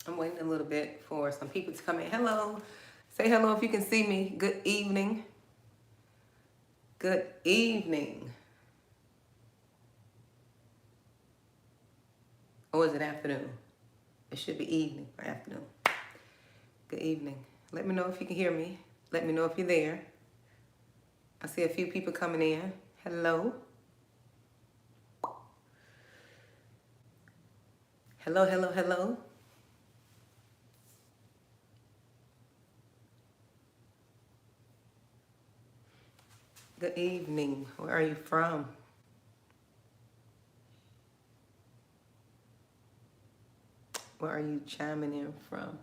I'm waiting a little bit for some people to come in. Hello. Say hello if you can see me. Good evening. Good evening. Or is it afternoon? It should be evening or afternoon. Good evening. Let me know if you can hear me. Let me know if you're there. I see a few people coming in. Hello. Hello, hello, hello. Good evening. Where are you from? Where are you chiming in from?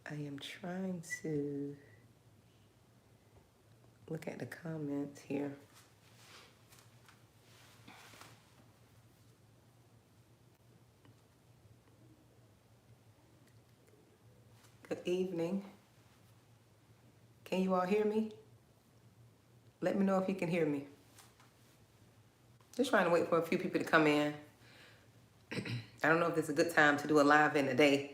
I am trying to look at the comments here. Good evening. Can you all hear me? Let me know if you can hear me. Just trying to wait for a few people to come in. I don't know if this is a good time to do a live in the day,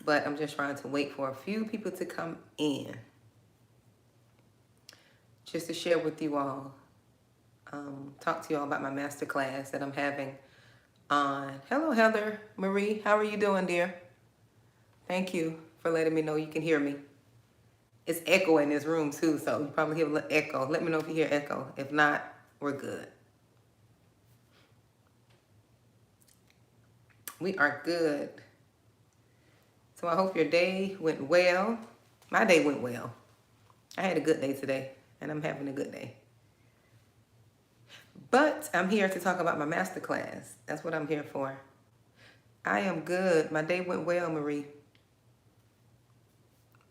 but I'm just trying to wait for a few people to come in. Just to share with you all, talk to you all about my masterclass that I'm having on. Hello, Heather Marie. How are you doing, dear? Thank you for letting me know you can hear me. It's echo in this room too, so you probably hear a little echo. Let me know if you hear echo. If not, we're good. We are good. So I hope your day went well. My day went well. I had a good day today, and I'm having a good day. But I'm here to talk about my masterclass. That's what I'm here for. I am good. My day went well, Marie.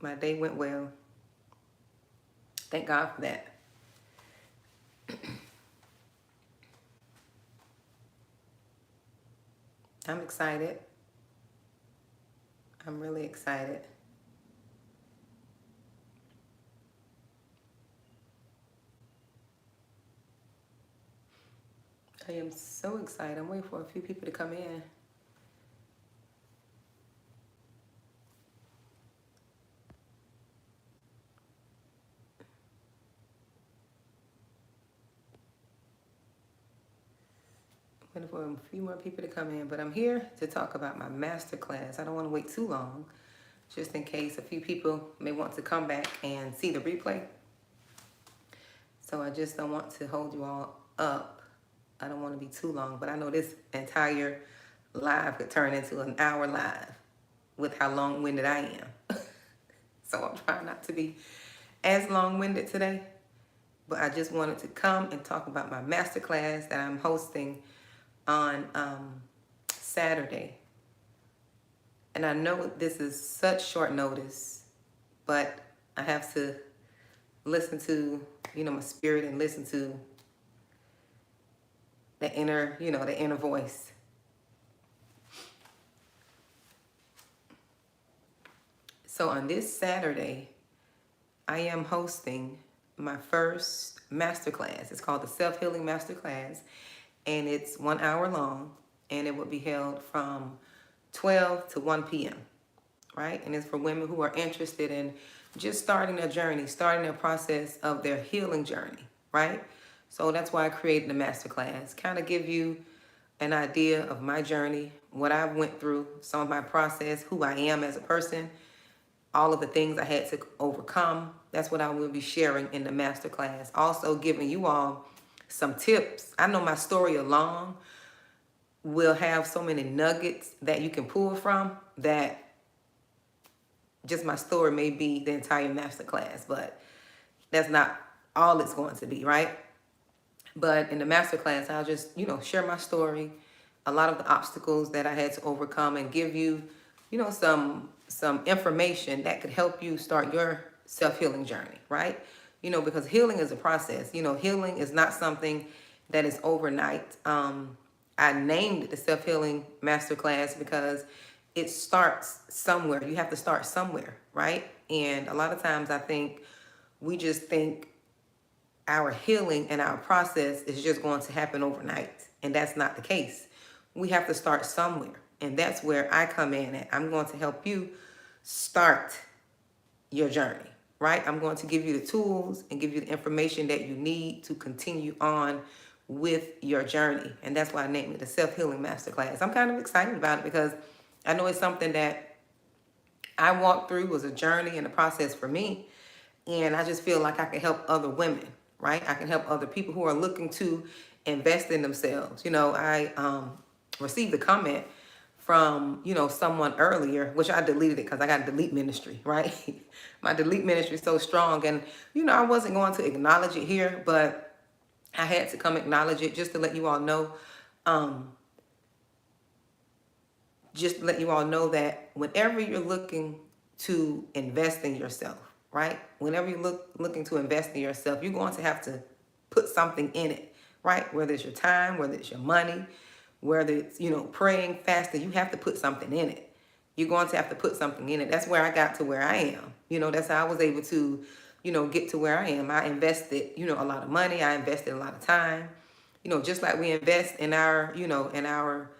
My day went well. Thank God for that. I'm excited. I'm really excited. I am so excited. I'm waiting for a few people to come in. Waiting for a few more people to come in, but I'm here to talk about my masterclass. I don't want to wait too long, just in case a few people may want to come back and see the replay. So I just don't want to hold you all up. I don't want to be too long, but I know this entire live could turn into an hour live with how long-winded I am. So I'm trying not to be as long-winded today, but I just wanted to come and talk about my masterclass that I'm hosting on Saturday. And I know this is such short notice, but I have to listen to, my spirit and listen to the inner voice. So on this Saturday, I am hosting my first masterclass. It's called the Self-Healing Masterclass, and it's 1 hour long, and it will be held from 12 to 1 p.m., right? And it's for women who are interested in just starting their journey, starting their process of their healing journey, right? So that's why I created the masterclass, kind of give you an idea of my journey, what I've went through, some of my process, who I am as a person, all of the things I had to overcome. That's what I will be sharing in the masterclass. Also giving you all some tips. I know my story alone will have so many nuggets that you can pull from that just my story may be the entire masterclass, but that's not all it's going to be, right? But in the masterclass, I'll just, share my story, a lot of the obstacles that I had to overcome, and give you, some information that could help you start your self-healing journey, right? Because healing is a process. Healing is not something that is overnight. I named it the Self-Healing Masterclass because it starts somewhere. You have to start somewhere, right? And a lot of times I think we just think our healing and our process is just going to happen overnight. And that's not the case. We have to start somewhere. And that's where I come in at. I'm going to help you start your journey, right? I'm going to give you the tools and give you the information that you need to continue on with your journey. And that's why I named it the Self-Healing Masterclass. I'm kind of excited about it because I know it's something that I walked through, was a journey and a process for me. And I just feel like I can help other women, right? I can help other people who are looking to invest in themselves. I received a comment from, someone earlier, which I deleted it because I got a delete ministry, right? My delete ministry is so strong. And, I wasn't going to acknowledge it here, but I had to come acknowledge it just to let you all know. Just to let you all know that whenever you're looking to invest in yourself, right? Whenever you're looking to invest in yourself, you're going to have to put something in it, right? Whether it's your time, whether it's your money, whether it's, praying, fasting, you have to put something in it. You're going to have to put something in it. That's where I got to where I am. That's how I was able to, get to where I am. I invested, a lot of money. I invested a lot of time. Just like we invest in our, in our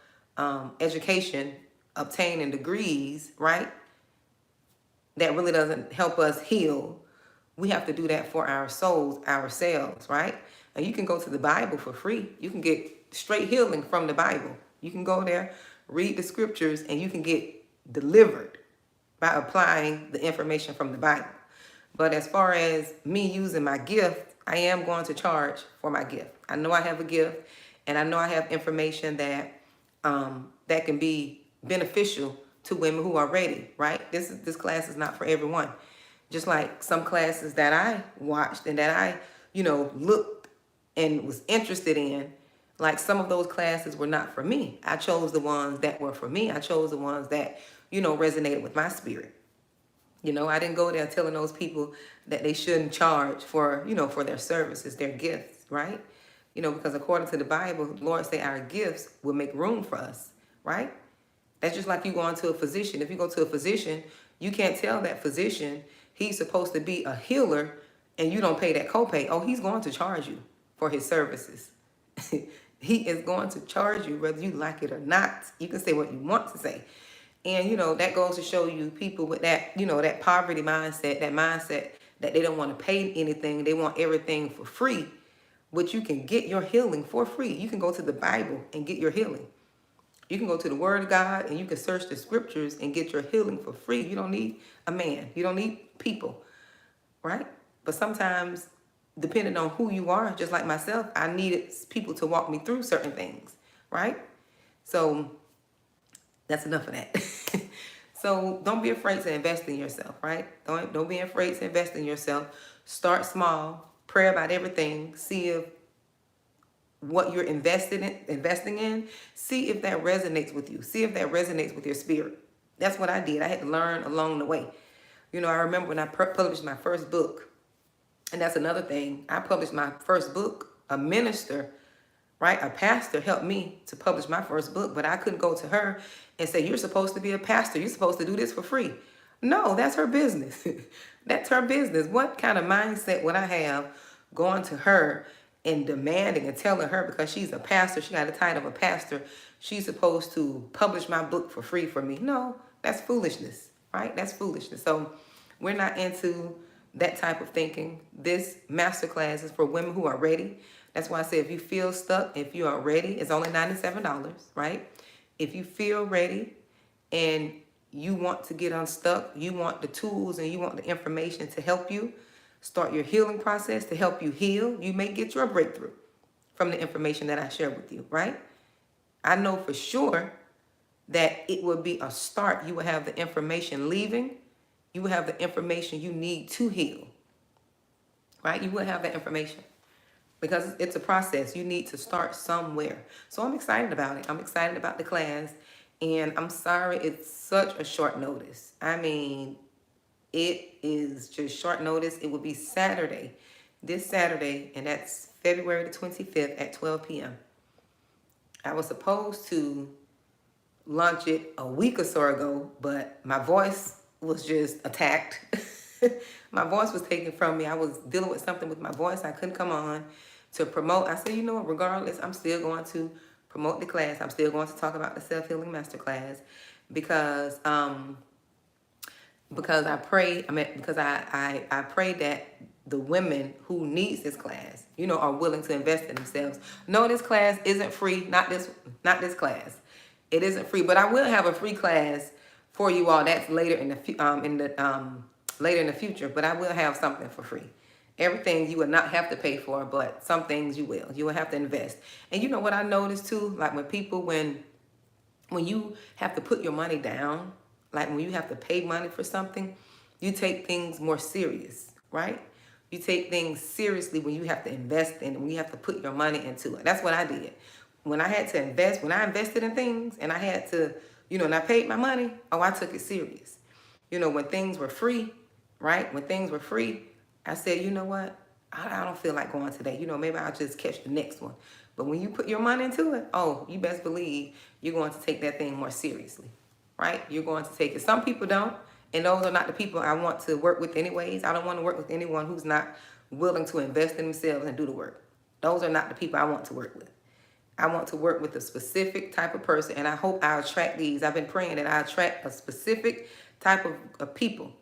education, obtaining degrees, right? That really doesn't help us heal. We have to do that for our souls, ourselves, right? And you can go to the Bible for free. You can get straight healing from the Bible. You can go there, read the scriptures, and you can get delivered by applying the information from the Bible. But as far as me using my gift, I am going to charge for my gift. I know I have a gift, and I know I have information that that can be beneficial to women who are ready, right? This class is not for everyone. Just like some classes that I watched and that I, looked and was interested in, like some of those classes were not for me. I chose the ones that were for me. I chose the ones that, resonated with my spirit. I didn't go there telling those people that they shouldn't charge for, for their services, their gifts, right? Because according to the Bible, the Lord say our gifts will make room for us, right? That's just like you going to a physician. If you go to a physician, you can't tell that physician he's supposed to be a healer and you don't pay that copay. Oh, he's going to charge you for his services. He is going to charge you whether you like it or not. You can say what you want to say. And, that goes to show you people with that, that poverty mindset, that mindset that they don't want to pay anything. They want everything for free. But you can get your healing for free. You can go to the Bible and get your healing. You can go to the Word of God and you can search the scriptures and get your healing for free. You don't need a man. You don't need people, right? But sometimes, depending on who you are, just like myself, I needed people to walk me through certain things, right? So that's enough of that. So don't be afraid to invest in yourself, right? Don't be afraid to invest in yourself. Start small. Pray about everything. See if what you're investing in, see if that resonates with you. See if that resonates with your spirit. That's what I did. I had to learn along the way. I remember when I published my first book, and that's another thing. I published my first book. A minister, right, a pastor helped me to publish my first book, but I couldn't go to her and say, you're supposed to be a pastor. You're supposed to do this for free. No, that's her business. That's her business. What kind of mindset would I have going to her and demanding and telling her because she's a pastor, she got the title of a pastor, she's supposed to publish my book for free for me? No, that's foolishness, right? That's foolishness. So we're not into that type of thinking. This masterclass is for women who are ready. That's why I say if you feel stuck, if you are ready, it's only $97, right? If you feel ready and you want to get unstuck, you want the tools and you want the information to help you start your healing process, to help you heal, you may get your breakthrough from the information that I share with you, right? I know for sure that it will be a start. You will have the information leaving. You will have the information you need to heal, right? You will have that information because it's a process. You need to start somewhere. So I'm excited about it. I'm excited about the class. And I'm sorry it's such a short notice. I mean, it is just short notice. It will be Saturday, this Saturday, and that's February the 25th at 12 p.m. I was supposed to launch it a week or so ago, but my voice was just attacked. My voice was taken from me. I was dealing with something with my voice. I couldn't come on to promote. I said, you know what, regardless, I'm still going to promote the class. I'm still going to talk about the self-healing masterclass because I pray, because I pray that the women who needs this class, are willing to invest in themselves. No, this class isn't free. Not this class. It isn't free, but I will have a free class for you all. That's later later in the future. But I will have something for free. Everything you will not have to pay for, but some things you will. You will have to invest. And you know what I noticed too? Like when you have to put your money down, like when you have to pay money for something, you take things more serious, right? You take things seriously when you have to invest in it, when you have to put your money into it. That's what I did. When I had to invest, when I invested in things and I had to, and I paid my money, I took it serious. When things were free, right? When things were free, I said, you know what? I don't feel like going today. Maybe I'll just catch the next one. But when you put your money into it, you best believe you're going to take that thing more seriously, right? You're going to take it. Some people don't, and those are not the people I want to work with anyways. I don't want to work with anyone who's not willing to invest in themselves and do the work. Those are not the people I want to work with. I want to work with a specific type of person, and I hope I attract these. I've been praying that I attract a specific type of people,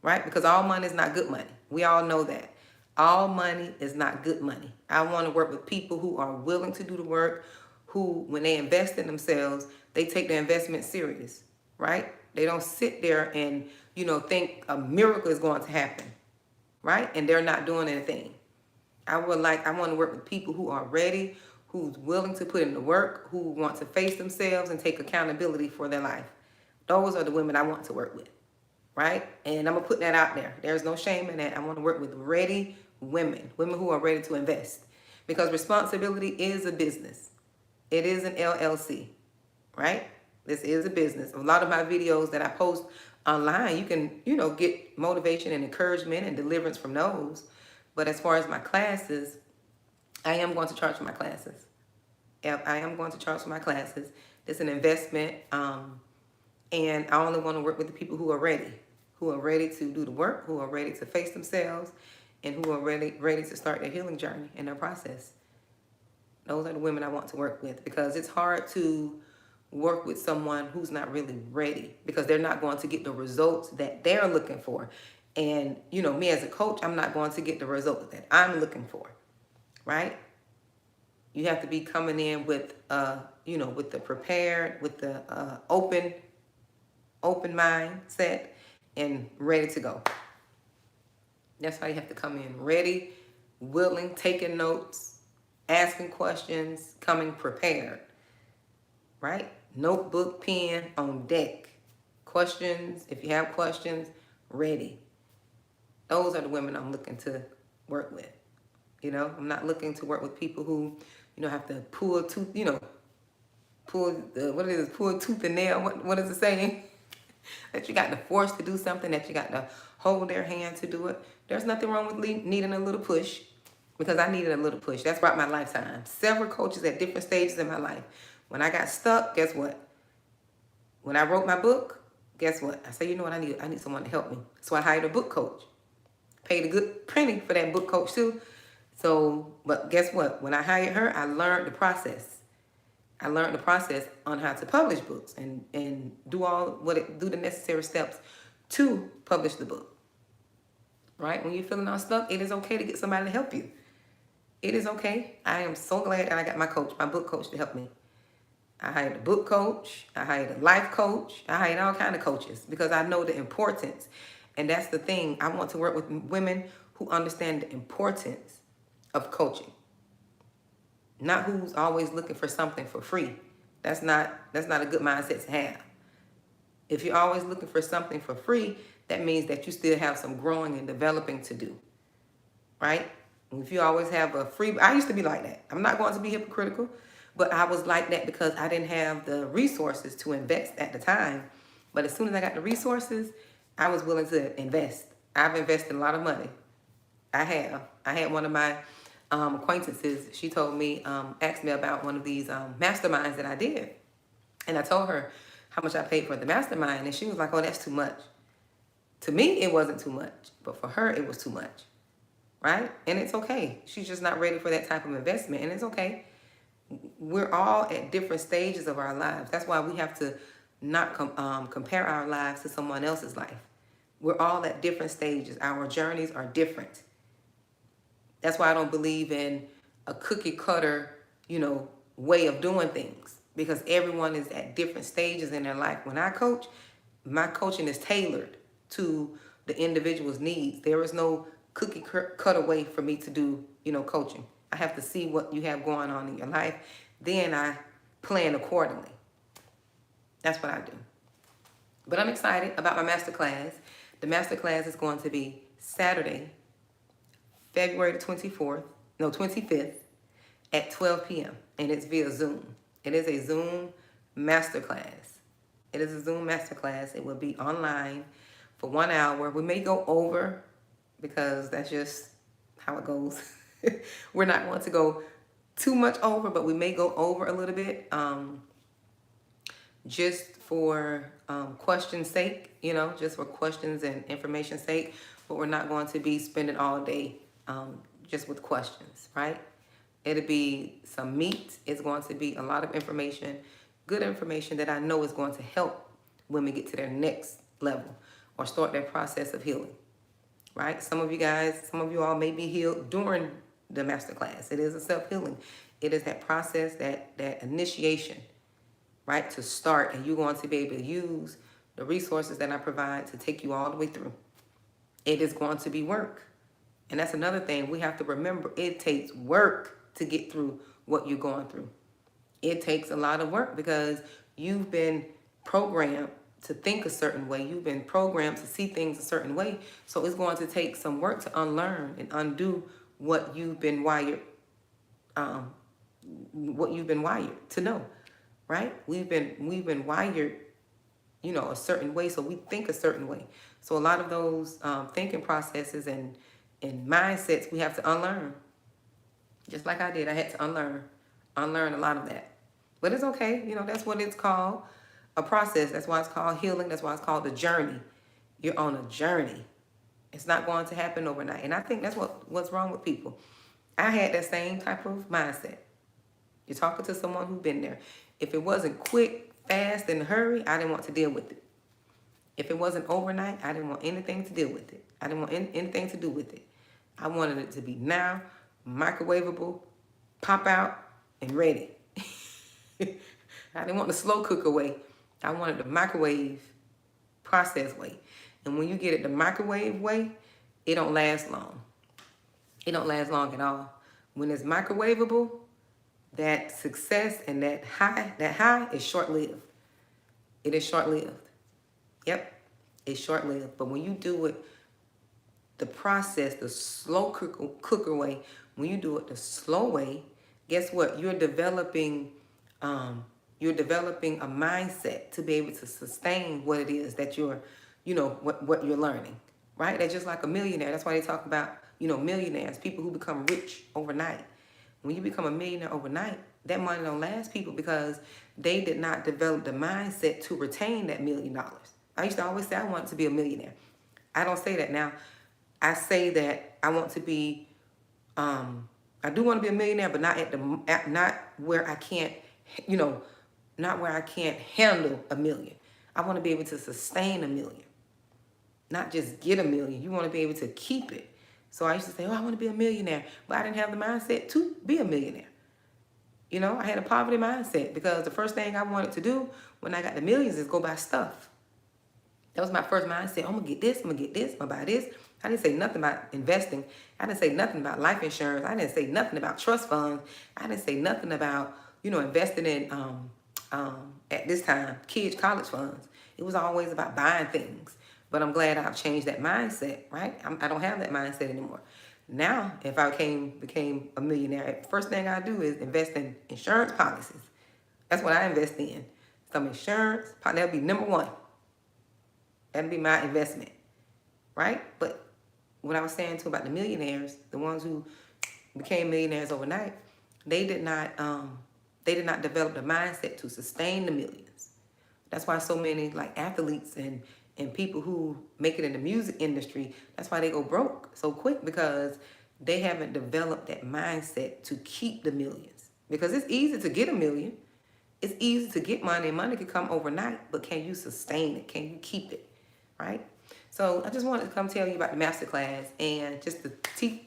right? Because all money is not good money. We all know that. All money is not good money. I want to work with people who are willing to do the work, who, when they invest in themselves, they take their investment serious, right? They don't sit there and, think a miracle is going to happen, right? And they're not doing anything. I want to work with people who are ready, who's willing to put in the work, who want to face themselves and take accountability for their life. Those are the women I want to work with, right? And I'm going to put that out there. There's no shame in that. I want to work with ready women who are ready to invest, because responsibility is a business. It is an LLC, right? This is a business. A lot of my videos that I post online, you can, get motivation and encouragement and deliverance from those. But as far as my classes, I am going to charge for my classes. Yep, I am going to charge for my classes. It's an investment, and I only want to work with the people who are ready to do the work, who are ready to face themselves, and who are ready to start their healing journey and their process. Those are the women I want to work with, because it's hard to work with someone who's not really ready, because they're not going to get the results that they're looking for. And, me as a coach, I'm not going to get the results that I'm looking for, right? You have to be coming in with, with the prepared, with the open mindset and ready to go. That's how you have to come in ready, willing, taking notes, asking questions, coming prepared, right? Notebook, pen on deck. Questions, if you have questions, ready. Those are the women I'm looking to work with. I'm not looking to work with people who, have to pull tooth, pull tooth and nail. What is it saying? That you got to force to do something, that you got to hold their hand to do it. There's nothing wrong with needing a little push, because I needed a little push. That's throughout my lifetime. Several coaches at different stages in my life. When I got stuck, guess what? When I wrote my book, guess what? I said, you know what I need? I need someone to help me. So I hired a book coach. Paid a good penny for that book coach too. So, but guess what? When I hired her, I learned the process. I learned the process on how to publish books and do the necessary steps to publish the book. Right? When you're feeling unstuck, it is okay to get somebody to help you. It is okay. I am so glad that I got my book coach to help me. I hired a book coach. I hired a life coach. I hired all kinds of coaches, because I know the importance. And that's the thing. I want to work with women who understand the importance of coaching. Not who's always looking for something for free. That's not a good mindset to have. If you're always looking for something for free, that means that you still have some growing and developing to do, right? If you always have I used to be like that. I'm not going to be hypocritical, but I was like that because I didn't have the resources to invest at the time. But as soon as I got the resources, I was willing to invest. I've invested a lot of money. I had one of my acquaintances, she told me, asked me about one of these masterminds that I did. And I told her how much I paid for the mastermind. And she was like, oh, that's too much. To me, it wasn't too much, but for her, it was too much, right? And it's okay. She's just not ready for that type of investment, and it's okay. We're all at different stages of our lives. That's why we have to not compare our lives to someone else's life. We're all at different stages. Our journeys are different. That's why I don't believe in a cookie cutter, way of doing things, because everyone is at different stages in their life. When I coach, my coaching is tailored to the individual's needs. There is no cookie cutter way for me to do, coaching. I have to see what you have going on in your life. Then I plan accordingly. That's what I do. But I'm excited about my masterclass. The masterclass is going to be Saturday, February the 25th at 12 p.m. And it's via Zoom. It is a Zoom masterclass. It will be online for 1 hour. We may go over because that's just how it goes. We're not going to go too much over, but we may go over a little bit, just for questions' sake, just for questions and information's sake. But we're not going to be spending all day just with questions, right? It'll be some meat. It's going to be a lot of information, good information that I know is going to help women get to their next level or start their process of healing, right? Some of you all may be healed during the masterclass. It is a self-healing. It is that process, that initiation, right, to start, and you're going to be able to use the resources that I provide to take you all the way through. It is going to be work. And that's another thing we have to remember. It takes work to get through what you're going through. It takes a lot of work because you've been programmed to think a certain way. You've been programmed to see things a certain way. So it's going to take some work to unlearn and undo what you've been wired to know, right? We've been wired, a certain way, so we think a certain way. So a lot of those thinking processes and mindsets we have to unlearn. Just like I did, I had to unlearn a lot of that. But it's okay, that's what it's called, a process. That's why it's called healing. That's why it's called the journey. You're on a journey. It's not going to happen overnight. And I think that's what's wrong with people. I had that same type of mindset. You're talking to someone who's been there. If it wasn't quick, fast, and hurry, I didn't want to deal with it. If it wasn't overnight, I didn't want anything to deal with it. I didn't want anything to do with it. I wanted it to be now, microwavable, pop out, and ready. I didn't want the slow cooker way. I wanted the microwave process way. And when you get it the microwave way, it don't last long. It don't last long at all. When it's microwavable, that success and that high is short-lived. It is short-lived. Yep, it's short-lived. But when you do it the process, the slow cooker way, when you do it the slow way, guess what? You're developing a mindset to be able to sustain what it is that you're, what you're learning, right? That's just like a millionaire. That's why they talk about, millionaires, people who become rich overnight. When you become a millionaire overnight, that money don't last people because they did not develop the mindset to retain that $1 million. I used to always say I wanted to be a millionaire. I don't say that now. I say that I want to be, I do want to be a millionaire, but not where I can't, not where I can't handle $1 million. I want to be able to sustain $1 million, not just get $1 million. You want to be able to keep it. So I used to say, I want to be a millionaire, but I didn't have the mindset to be a millionaire. I had a poverty mindset because the first thing I wanted to do when I got the millions is go buy stuff. That was my first mindset. I'm going to get this, I'm going to get this, I'm going to buy this. I didn't say nothing about investing. I didn't say nothing about life insurance. I didn't say nothing about trust funds. I didn't say nothing about, investing in, at this time, kids' college funds. It was always about buying things. But I'm glad I've changed that mindset, right? I don't have that mindset anymore. Now, if I became a millionaire, the first thing I do is invest in insurance policies. That's what I invest in. Some insurance, that'll be number one. That'll be my investment, right? But what I was saying too about the millionaires, the ones who became millionaires overnight, they did not develop the mindset to sustain the millions. That's why so many like athletes and And people who make it in the music industry, that's why they go broke so quick, because they haven't developed that mindset to keep the millions. Because it's easy to get a million. It's easy to get money. Money can come overnight, but can you sustain it? Can you keep it? Right? So I just wanted to come tell you about the masterclass and just to teach,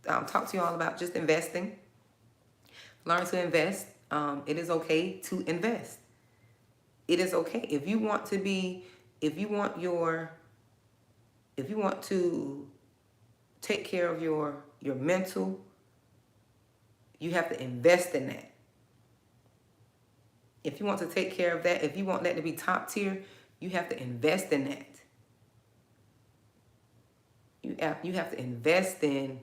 talk to you all about just investing. Learn to invest. It is okay to invest. It is okay. If you want to take care of your mental, you have to invest in that. If you want to take care of that, if you want that to be top tier, you have to invest in that. You have to invest in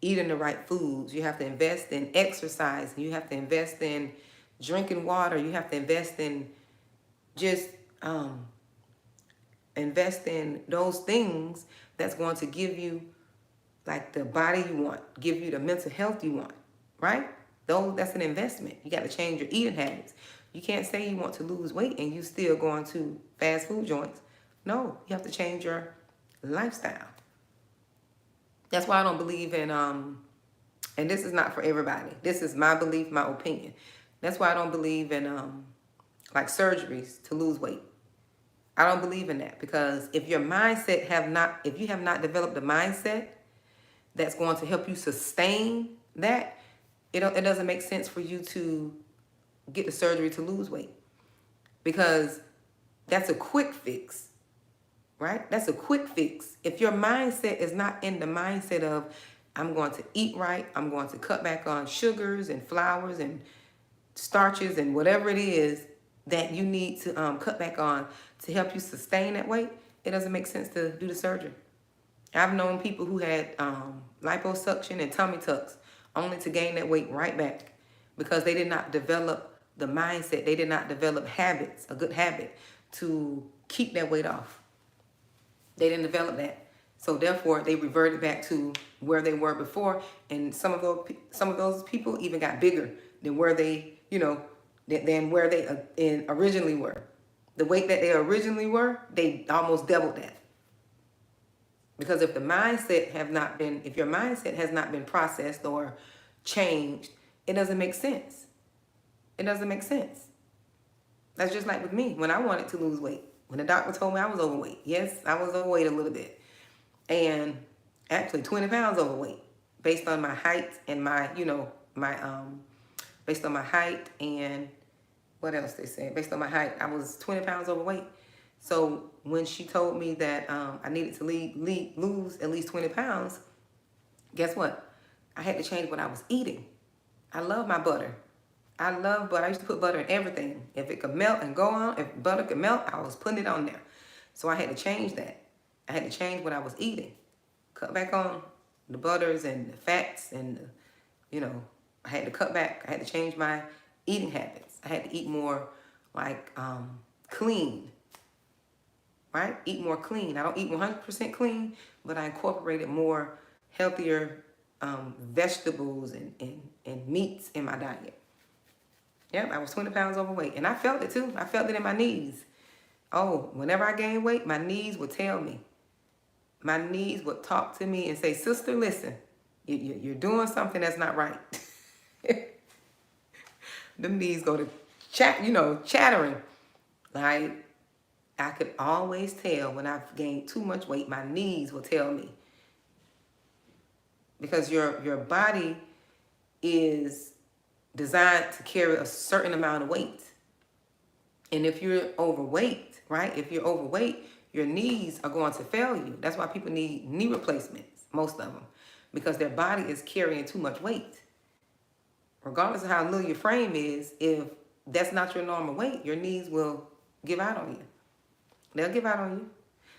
eating the right foods. You have to invest in exercise. You have to invest in drinking water. You have to invest in just invest in those things that's going to give you like the body you want, give you the mental health you want, right? That's an investment. You got to change your eating habits. You can't say you want to lose weight and you still going to fast food joints. No, you have to change your lifestyle. That's why I don't believe in, and this is not for everybody. This is my belief, my opinion. That's why I don't believe in like surgeries to lose weight. I don't believe in that, because if you have not developed the mindset that's going to help you sustain that, it doesn't make sense for you to get the surgery to lose weight, because that's a quick fix, right? That's a quick fix. If your mindset is not in the mindset of, I'm going to eat right, I'm going to cut back on sugars and flours and starches and whatever it is that you need to cut back on to help you sustain that weight, it doesn't make sense to do the surgery. I've known people who had liposuction and tummy tucks only to gain that weight right back, because they did not develop the mindset. They did not develop habits, a good habit to keep that weight off. They didn't develop that. So therefore, they reverted back to where they were before. And some of those people even got bigger than where they, than where they originally were. The weight that they originally were, they almost doubled that. Because if your mindset has not been processed or changed, it doesn't make sense. It doesn't make sense. That's just like with me when I wanted to lose weight. When the doctor told me I was overweight. Yes, I was overweight a little bit. And actually 20 pounds overweight based on my height and based on my height and what else they said? Based on my height, I was 20 pounds overweight. So when she told me that I needed to lose at least 20 pounds, guess what? I had to change what I was eating. I love my butter. I love butter. I used to put butter in everything. If it could melt and go on, if butter could melt, I was putting it on there. So I had to change that. I had to change what I was eating. Cut back on the butters and the fats and, I had to cut back. I had to change my eating habits. I had to eat more like clean, right? Eat more clean. I don't eat 100% clean, but I incorporated more healthier vegetables and meats in my diet. Yep, I was 20 pounds overweight. And I felt it too. I felt it in my knees. Oh, whenever I gained weight, my knees would tell me. My knees would talk to me and say, sister, listen, you're doing something that's not right. Them knees go to chattering. Like, I could always tell when I've gained too much weight, my knees will tell me. Because your body is designed to carry a certain amount of weight. And if you're overweight, right? If you're overweight, your knees are going to fail you. That's why people need knee replacements, most of them, because their body is carrying too much weight. Regardless of how little your frame is, if that's not your normal weight, your knees will give out on you. They'll give out on you.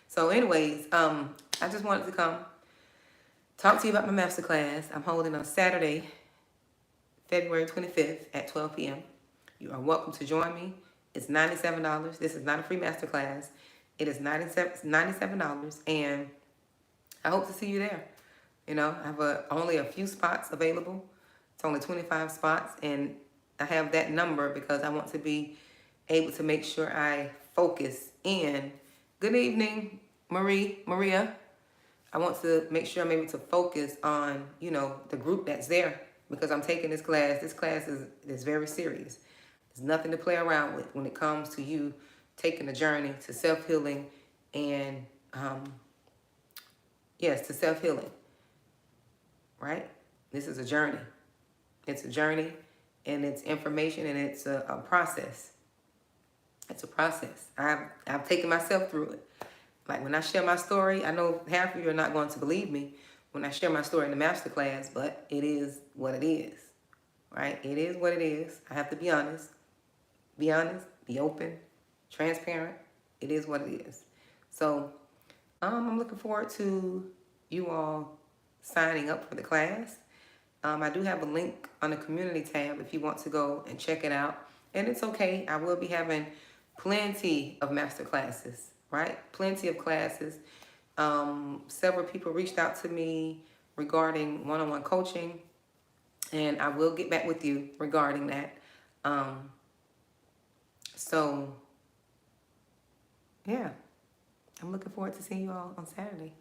So anyways, I just wanted to come talk to you about my masterclass. I'm holding on Saturday, February 25th at 12 p.m. You are welcome to join me. It's $97. This is not a free masterclass. It is $97, and I hope to see you there. I have only a few spots available. It's only 25 spots, and I have that number because I want to be able to make sure I focus in Good evening, Maria. I want to make sure I'm able to focus on, the group that's there because I'm taking this class. This class is very serious. There's nothing to play around with when it comes to you taking a journey to self-healing and, yes, to self-healing, right? This is a journey. It's a journey and it's information and it's a process. It's a process. I've taken myself through it. Like when I share my story, I know half of you are not going to believe me when I share my story in the masterclass, but it is what it is, right? It is what it is. I have to be honest, be open, transparent. It is what it is. So I'm looking forward to you all signing up for the class. I do have a link on the community tab if you want to go and check it out. And it's okay. I will be having plenty of master classes, right? Plenty of classes. Several people reached out to me regarding one-on-one coaching, and I will get back with you regarding that. So, yeah, I'm looking forward to seeing you all on Saturday.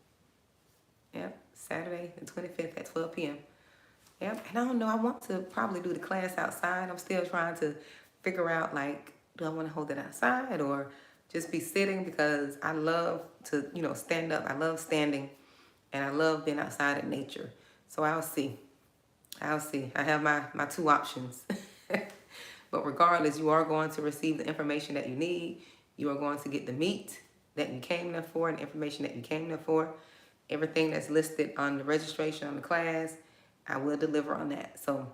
Yep, Saturday the 25th at 12 p.m. Yep, and I don't know, I want to probably do the class outside. I'm still trying to figure out, like, do I want to hold it outside or just be sitting because I love to, stand up. I love standing and I love being outside in nature. So I'll see. I'll see. I have my two options. But regardless, you are going to receive the information that you need. You are going to get the meat that you came there for and the information that you came there for. Everything that's listed on the registration on the class, I will deliver on that. So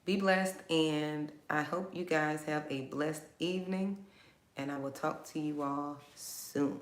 be blessed, and I hope you guys have a blessed evening, and I will talk to you all soon.